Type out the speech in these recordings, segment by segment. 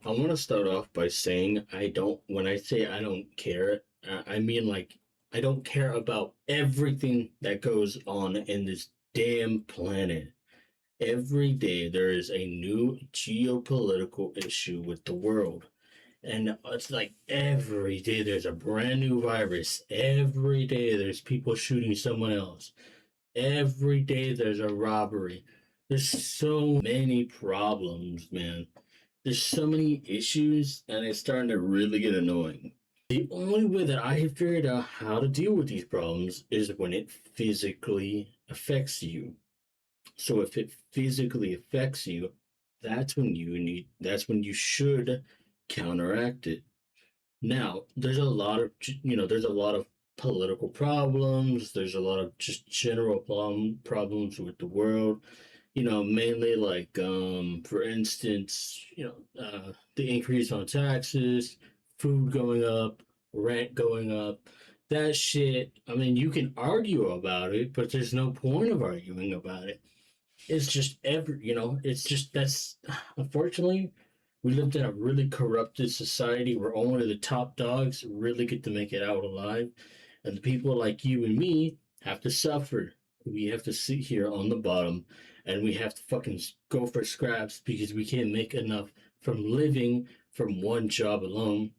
I want to start off by saying when I say I don't care, I mean like I don't care about everything that goes on in this damn planet. Every day there is a new geopolitical issue with the world. And it's like every day there's a brand new virus. Every day there's people shooting someone else. Every day there's a robbery. There's so many problems, man. There's so many issues, and it's starting to really get annoying. The only way that I have figured out how to deal with these problems is when it physically affects you. So if it physically affects you, that's when you should counteract it. Now, there's a lot of political problems. There's a lot of just general problems with the world. Mainly like, for instance, the increase on taxes, food going up, rent going up. That shit, I mean, you can argue about it, but there's no point of arguing about it. It's just it's just that's unfortunately we lived in a really corrupted society where only the top dogs really get to make it out alive, and the people like you and me have to suffer. We have to sit here on the bottom, and we have to fucking go for scraps because we can't make enough from living from one job alone.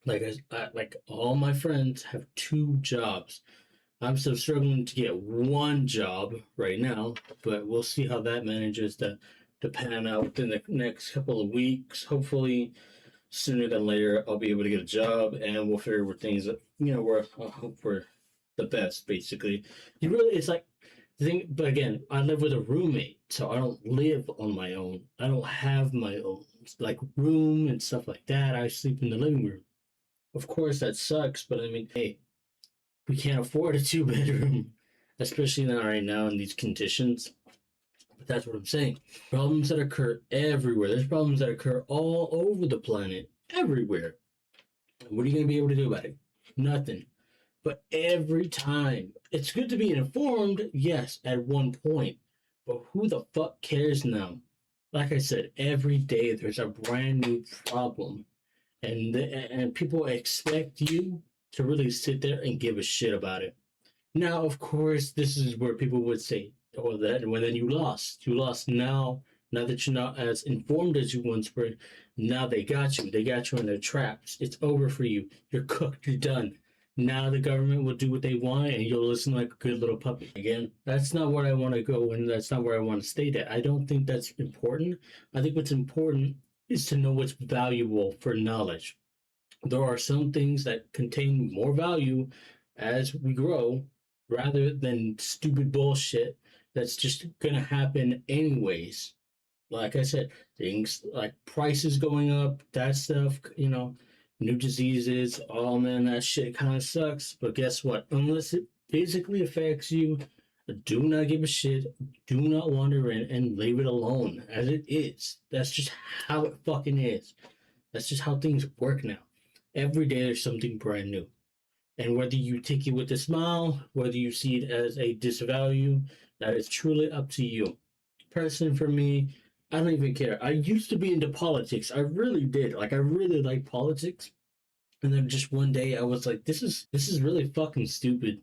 Like all my friends have two jobs. I'm still struggling to get one job right now, but we'll see how that manages to pan out within the next couple of weeks. Hopefully, sooner than later, I'll be able to get a job, and we'll figure where things, where I hope we're the best, basically. It's like the thing, but again, I live with a roommate, so I don't live on my own. I don't have my own, like, room and stuff like that. I sleep in the living room. Of course, that sucks, but I mean, hey, we can't afford a two-bedroom, especially not right now in these conditions. But that's what I'm saying. Problems that occur everywhere. There's problems that occur all over the planet, everywhere. What are you going to be able to do about it? Nothing. But every time, it's good to be informed, yes, at one point. But who the fuck cares now? Like I said, every day there's a brand new problem, and people expect you to really sit there and give a shit about it. Now, of course, this is where people would say, "Oh, that when then you lost now." Now that you're not as informed as you once were, now they got you. They got you in their traps. It's over for you. You're cooked. You're done. Now the government will do what they want, and you'll listen like a good little puppy. Again, that's not where I want to go, and that's not where I want to stay at. I don't think that's important. I think what's important is to know what's valuable for knowledge. There are some things that contain more value as we grow rather than stupid bullshit that's just going to happen anyways. Like I said, things like prices going up, that stuff, new diseases. Oh man, that shit kind of sucks. But guess what? Unless it physically affects you, do not give a shit. Do not wander in and leave it alone as it is. That's just how it fucking is. That's just how things work now. Every day there's something brand new. And whether you take it with a smile, whether you see it as a disvalue, that is truly up to you. Person for me, I don't even care. I used to be into politics. I really did. Like I really like politics. And then just one day I was like, this is really fucking stupid.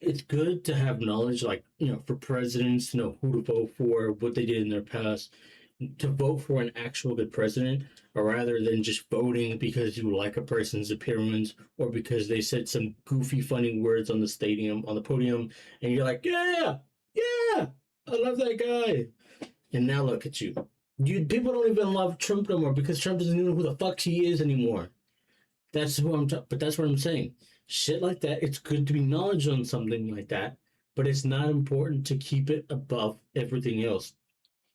It's good to have knowledge, like, for presidents to know who to vote for, what they did in their past, to vote for an actual good president, or rather than just voting because you like a person's appearance or because they said some goofy, funny words on the podium, and you're like, yeah, yeah, I love that guy. And now look at you. People don't even love Trump no more because Trump doesn't even know who the fuck he is anymore. But that's what I'm saying. Shit like that, it's good to be knowledge on something like that, but it's not important to keep it above everything else.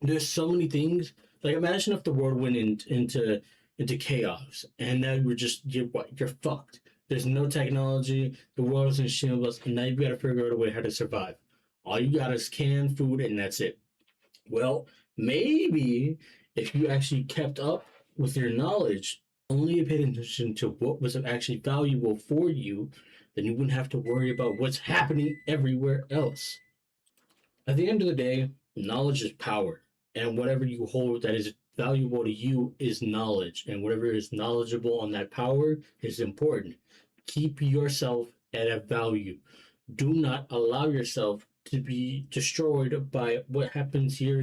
There's so many things. Like imagine if the world went into chaos, and now you're fucked. There's no technology. The world is in shambles, and now you've got to figure out a way how to survive. All you got is canned food, and that's it. Well, maybe if you actually kept up with your knowledge, only paid attention to what was actually valuable for you, then you wouldn't have to worry about what's happening everywhere else. At the end of the day, knowledge is power, and whatever you hold that is valuable to you is knowledge, and whatever is knowledgeable on that power is important. Keep yourself at a value. Do not allow yourself to be destroyed by what happens here.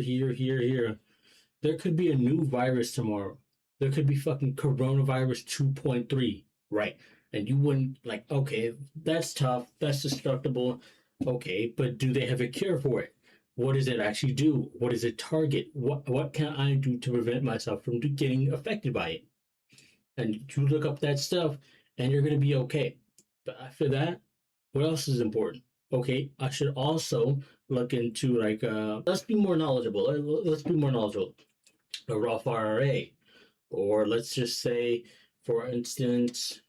There could be a new virus tomorrow. There could be fucking coronavirus 2.3, right? And you wouldn't like, okay, that's tough, that's destructible. Okay, but do they have a cure for it? What does it actually do? What does it target? What can I do to prevent myself from getting affected by it? And you look up that stuff and you're gonna be okay. But after that, what else is important? Okay, I should also look into like let's be more knowledgeable. Let's be more knowledgeable. A rough IRA, or let's just say, for instance,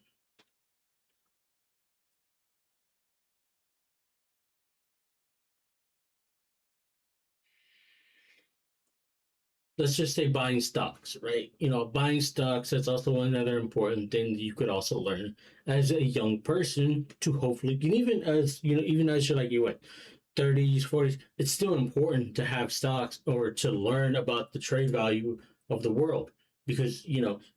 let's just say buying stocks, right? Buying stocks, that's also another important thing that you could also learn as a young person to hopefully, and even as even as you're like you what 30s, 40s, it's still important to have stocks or to learn about the trade value of the world, because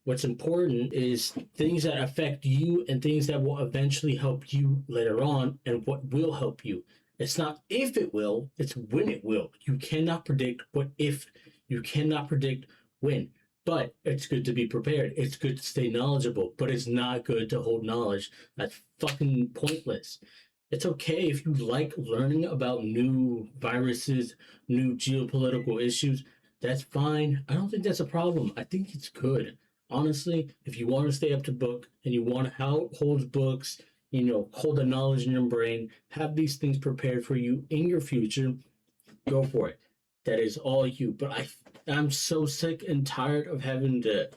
what's important is things that affect you and things that will eventually help you later on, and what will help you. It's not if it will, it's when it will. You cannot predict what if, you cannot predict when. But it's good to be prepared. It's good to stay knowledgeable, but it's not good to hold knowledge that's fucking pointless. It's okay if you like learning about new viruses, new geopolitical issues. That's fine. I don't think that's a problem. I think it's good. Honestly, if you want to stay up to book and you want to hold books, hold the knowledge in your brain, have these things prepared for you in your future, go for it. That is all you. But I'm so sick and tired of having to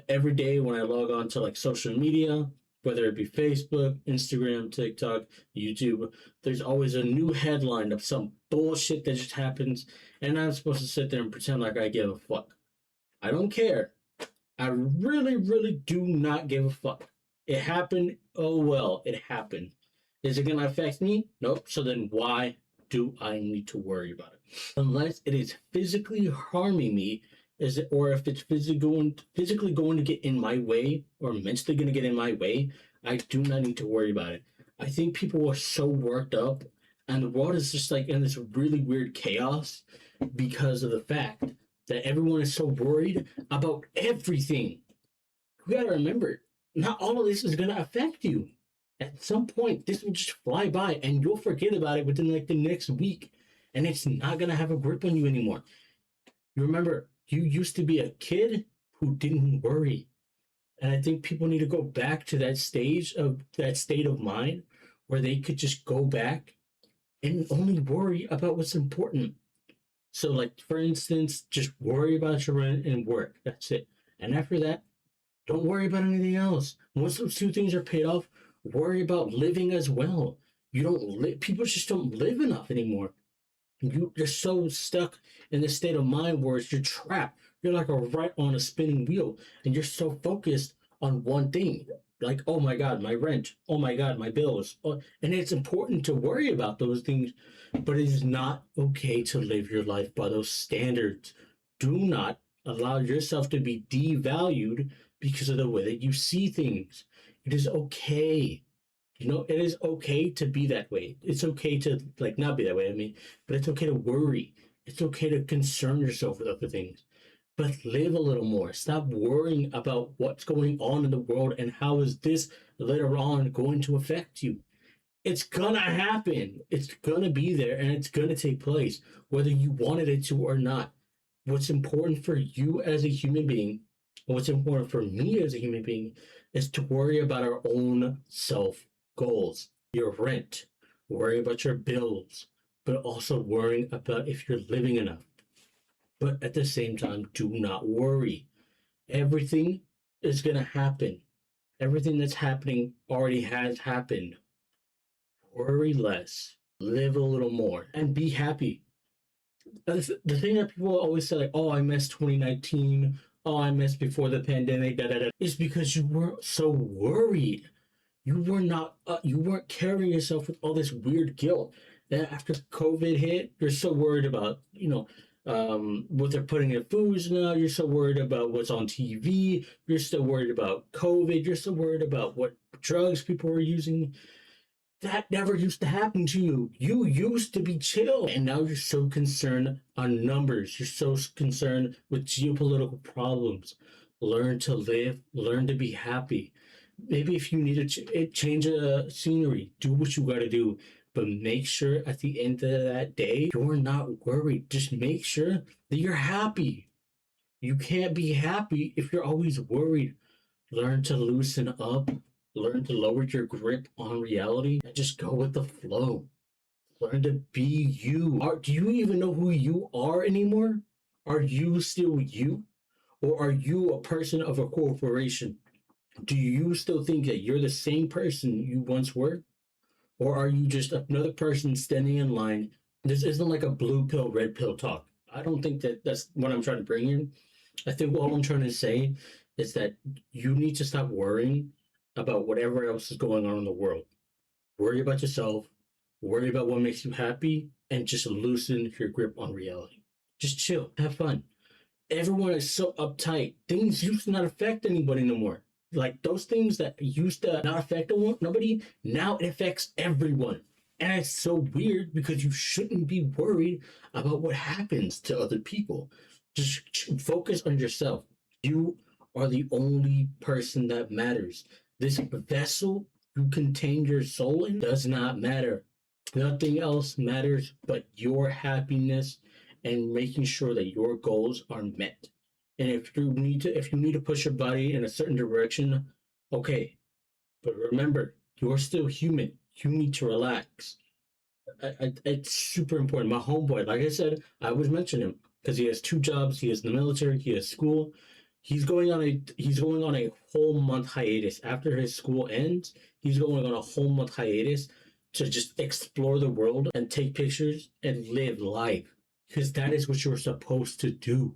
every day when I log on to like social media, whether it be Facebook, Instagram, TikTok, YouTube, there's always a new headline of some bullshit that just happens, and I'm supposed to sit there and pretend like I give a fuck. I don't care. I really, really do not give a fuck. It happened. Oh well, it happened. Is it going to affect me? Nope. So then why do I need to worry about it? Unless it is physically harming me, is it, or if it's physically going to get in my way, or mentally going to get in my way, I do not need to worry about it. I think people are so worked up, and the world is just like in this really weird chaos because of the fact that everyone is so worried about everything. You gotta remember, not all of this is gonna affect you. At some point, this will just fly by and you'll forget about it within like the next week, and it's not gonna have a grip on you anymore. You remember, you used to be a kid who didn't worry. And I think people need to go back to that state of mind where they could just go back and only worry about what's important. So, like, for instance, just worry about your rent and work. That's it. And after that, don't worry about anything else. Once those two things are paid off, worry about living as well. You don't live, people just don't live enough anymore. You're so stuck in this state of mind where you're trapped. You're like a right on a spinning wheel, and you're so focused on one thing. Like, oh my God, my rent. Oh my God, my bills. Oh, and it's important to worry about those things, but it is not okay to live your life by those standards. Do not allow yourself to be devalued because of the way that you see things. It is okay. It is okay to be that way. It's okay to like not be that way. I mean, but it's okay to worry. It's okay to concern yourself with other things. But live a little more. Stop worrying about what's going on in the world and how is this later on going to affect you. It's gonna happen. It's gonna be there and it's gonna take place, whether you wanted it to or not. What's important for you as a human being, and what's important for me as a human being, is to worry about our own self goals, your rent, worry about your bills, but also worrying about if you're living enough. But at the same time, do not worry. Everything is going to happen. Everything that's happening already has happened. Worry less, live a little more, and be happy. The thing that people always say, like, oh, I missed 2019. Oh, I missed before the pandemic, is because you were so worried. You weren't carrying yourself with all this weird guilt. And after COVID hit, you're so worried about, what they're putting in foods now. You're so worried about what's on TV. You're still worried about COVID. You're still worried about what drugs people are using. That never used to happen to you. You used to be chill, and now you're so concerned on numbers. You're so concerned with geopolitical problems. Learn to live, learn to be happy. Maybe if you need to change a scenery, do what you got to do. But make sure at the end of that day, you're not worried. Just make sure that you're happy. You can't be happy if you're always worried. Learn to loosen up, learn to lower your grip on reality, and just go with the flow. Learn to be you. Do you even know who you are anymore? Are you still you? Or are you a person of a corporation? Do you still think that you're the same person you once were? Or are you just another person standing in line? This isn't like a blue pill, red pill talk. I don't think that that's what I'm trying to bring in. I think all I'm trying to say is that you need to stop worrying about whatever else is going on in the world. Worry about yourself, worry about what makes you happy, and just loosen your grip on reality. Just chill, have fun. Everyone is so uptight. Things used to not affect anybody no more. Like those things that used to not affect nobody, now it affects everyone. And it's so weird because you shouldn't be worried about what happens to other people. Just focus on yourself. You are the only person that matters. This vessel you contain your soul in does not matter. Nothing else matters but your happiness and making sure that your goals are met. And if you need to push your body in a certain direction, okay. But remember, you're still human. You need to relax. It's super important. My homeboy, like I said, I always mention him because he has two jobs. He is in the military. He has school. He's going on a whole month hiatus after his school ends. He's going on a whole month hiatus to just explore the world and take pictures and live life because that is what you're supposed to do.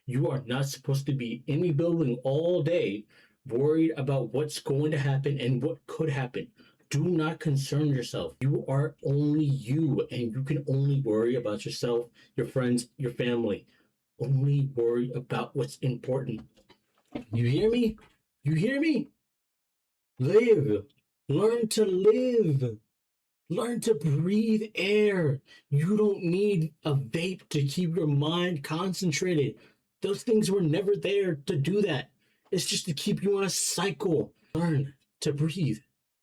You are not supposed to be in a building all day worried about what's going to happen and what could happen. Do not concern yourself. You are only you, and you can only worry about yourself, your friends, your family. Only worry about what's important. You hear me? You hear me? Live. Learn to live. Learn to breathe air. You don't need a vape to keep your mind concentrated. Those things were never there to do that. It's just to keep you on a cycle. Learn to breathe.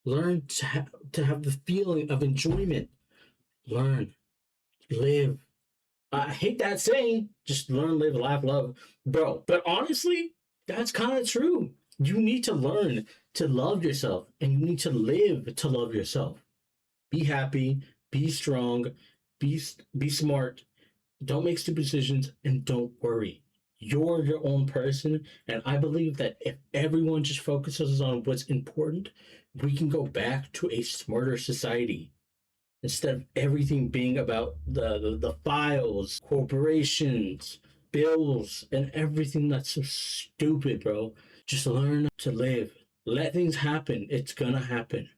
Learn to have the feeling of enjoyment. Learn, live. I hate that saying, just learn, live, laugh, love. Bro, but honestly, that's kind of true. You need to learn to love yourself and you need to live to love yourself. Be happy, be strong, be smart. Don't make stupid decisions and don't worry. You're your own person, and I believe that if everyone just focuses on what's important, we can go back to a smarter society instead of everything being about the files, corporations, bills, and everything that's so stupid, bro. Just learn to live. Let things happen. It's gonna happen,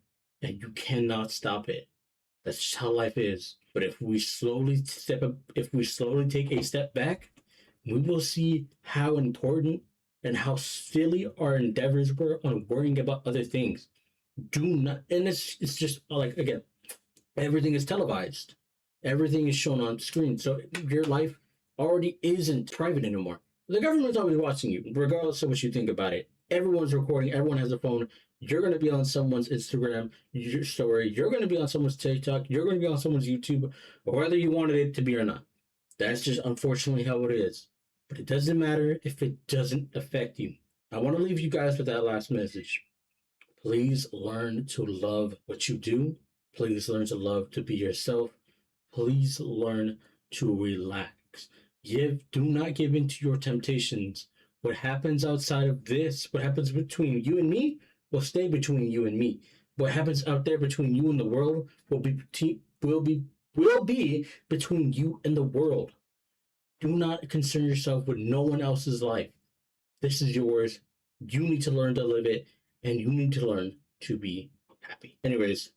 and you cannot stop it. That's just how life is. But if we slowly take a step back, we will see how important and how silly our endeavors were on worrying about other things. Do not, and it's just like again, everything is televised, everything is shown on screen, so your life already isn't private anymore. The government's always watching you, regardless of what you think about it. Everyone's recording, everyone has a phone. You're going to be on someone's Instagram your story, you're going to be on someone's TikTok, you're going to be on someone's YouTube, whether you wanted it to be or not. That's just unfortunately how it is. But it doesn't matter if it doesn't affect you. I want to leave you guys with that last message. Please learn to love what you do. Please learn to love to be yourself. Please learn to relax. Do not give in to your temptations. What happens outside of this, what happens between you and me, will stay between you and me. What happens out there between you and the world will be between you and the world. Do not concern yourself with no one else's life. This is yours. You need to learn to live it, and you need to learn to be happy. Anyways,